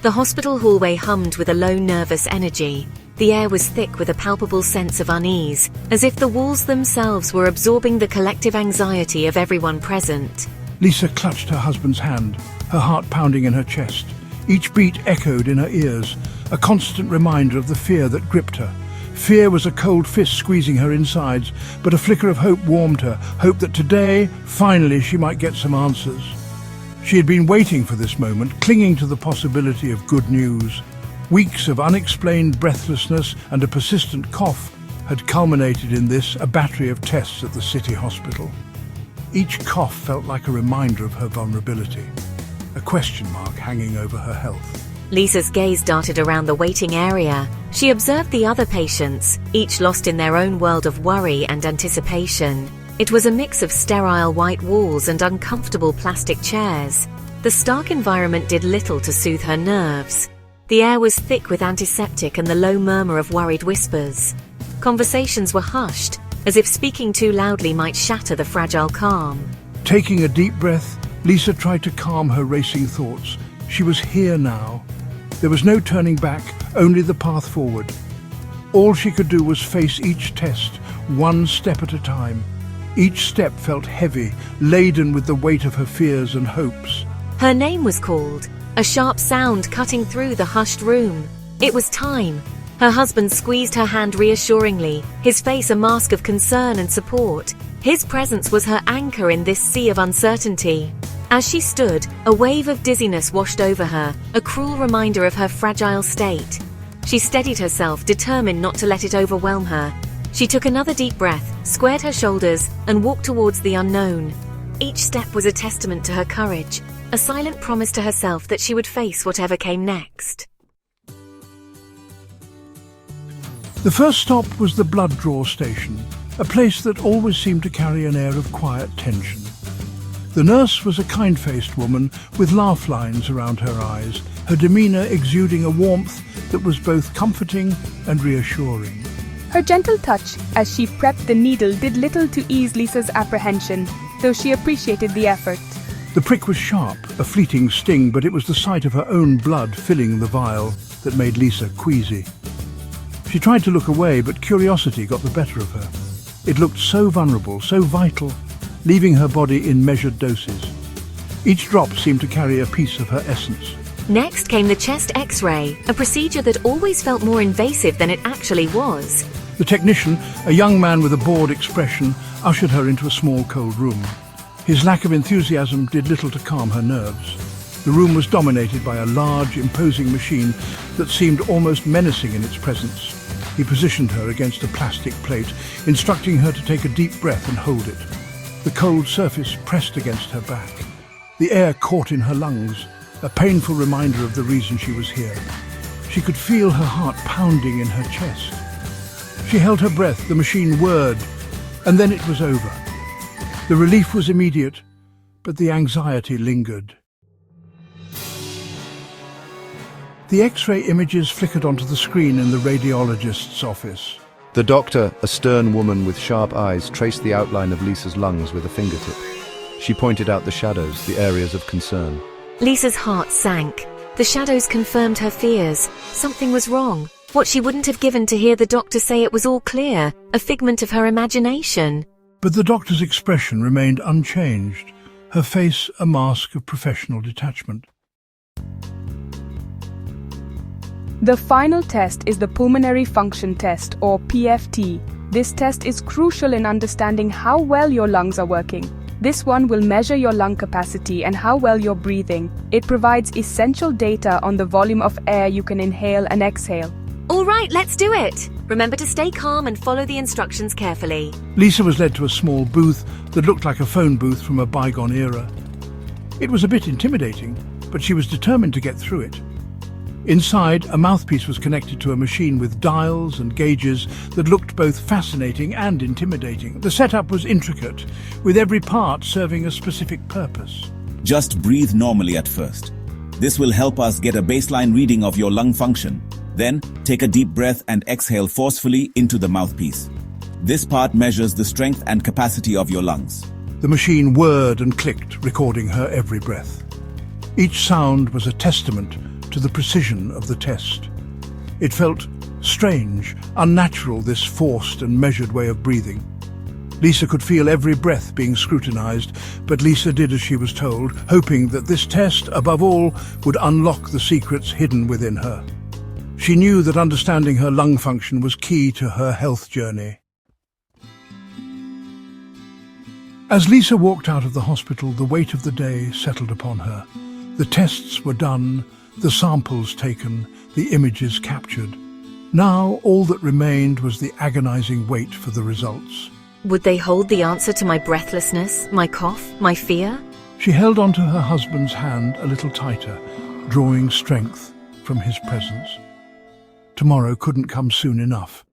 The hospital hallway hummed with a low nervous energy. The air was thick with a palpable sense of unease, as if the walls themselves were absorbing the collective anxiety of everyone present. Lisa clutched her husband's hand, her heart pounding in her chest. Each beat echoed in her ears, a constant reminder of the fear that gripped her. Fear was a cold fist squeezing her insides, but a flicker of hope warmed her, hope that today, finally, she might get some answers. She had been waiting for this moment, clinging to the possibility of good news. Weeks of unexplained breathlessness and a persistent cough had culminated in this, a battery of tests at the city hospital. Each cough felt like a reminder of her vulnerability, a question mark hanging over her health. Lisa's gaze darted around the waiting area. She observed the other patients, each lost in their own world of worry and anticipation. It was a mix of sterile white walls and uncomfortable plastic chairs. The stark environment did little to soothe her nerves. The air was thick with antiseptic and the low murmur of worried whispers. Conversations were hushed, as if speaking too loudly might shatter the fragile calm. Taking a deep breath, Lisa tried to calm her racing thoughts. She was here now. There was no turning back, only the path forward. All she could do was face each test, one step at a time. Each step felt heavy, laden with the weight of her fears and hopes. Her name was called, a sharp sound cutting through the hushed room. It was time. Her husband squeezed her hand reassuringly, his face a mask of concern and support. His presence was her anchor in this sea of uncertainty. As she stood, a wave of dizziness washed over her, a cruel reminder of her fragile state. She steadied herself, determined not to let it overwhelm her. She took another deep breath, squared her shoulders, and walked towards the unknown. Each step was a testament to her courage, a silent promise to herself that she would face whatever came next. The first stop was the blood draw station, a place that always seemed to carry an air of quiet tension. The nurse was a kind-faced woman with laugh lines around her eyes, her demeanor exuding a warmth that was both comforting and reassuring. Her gentle touch as she prepped the needle did little to ease Lisa's apprehension, though she appreciated the effort. The prick was sharp, a fleeting sting, but it was the sight of her own blood filling the vial that made Lisa queasy. She tried to look away, but curiosity got the better of her. It looked so vulnerable, so vital, leaving her body in measured doses. Each drop seemed to carry a piece of her essence. Next came the chest X-ray, a procedure that always felt more invasive than it actually was. The technician, a young man with a bored expression, ushered her into a small cold room. His lack of enthusiasm did little to calm her nerves. The room was dominated by a large, imposing machine that seemed almost menacing in its presence. He positioned her against a plastic plate, instructing her to take a deep breath and hold it. The cold surface pressed against her back. The air caught in her lungs, a painful reminder of the reason she was here. She could feel her heart pounding in her chest. She held her breath, the machine whirred, and then it was over. The relief was immediate, but the anxiety lingered. The X-ray images flickered onto the screen in the radiologist's office. The doctor, a stern woman with sharp eyes, traced the outline of Lisa's lungs with a fingertip. She pointed out the shadows, the areas of concern. Lisa's heart sank. The shadows confirmed her fears. Something was wrong. What she wouldn't have given to hear the doctor say it was all clear, a figment of her imagination. But the doctor's expression remained unchanged, her face a mask of professional detachment. The final test is the pulmonary function test, or PFT. This test is crucial in understanding how well your lungs are working. This one will measure your lung capacity and how well you're breathing. It provides essential data on the volume of air you can inhale and exhale. All right, let's do it. Remember to stay calm and follow the instructions carefully. Lisa was led to a small booth that looked like a phone booth from a bygone era. It was a bit intimidating, but she was determined to get through it. Inside, a mouthpiece was connected to a machine with dials and gauges that looked both fascinating and intimidating. The setup was intricate, with every part serving a specific purpose. Just breathe normally at first. This will help us get a baseline reading of your lung function. Then, take a deep breath and exhale forcefully into the mouthpiece. This part measures the strength and capacity of your lungs. The machine whirred and clicked, recording her every breath. Each sound was a testament to the precision of the test. It felt strange, unnatural, this forced and measured way of breathing. Lisa could feel every breath being scrutinized, but Lisa did as she was told, hoping that this test, above all, would unlock the secrets hidden within her. She knew that understanding her lung function was key to her health journey. As Lisa walked out of the hospital, the weight of the day settled upon her. The tests were done, the samples taken, the images captured. Now all that remained was the agonizing wait for the results. Would they hold the answer to my breathlessness, my cough, my fear? She held onto her husband's hand a little tighter, drawing strength from his presence. Tomorrow couldn't come soon enough.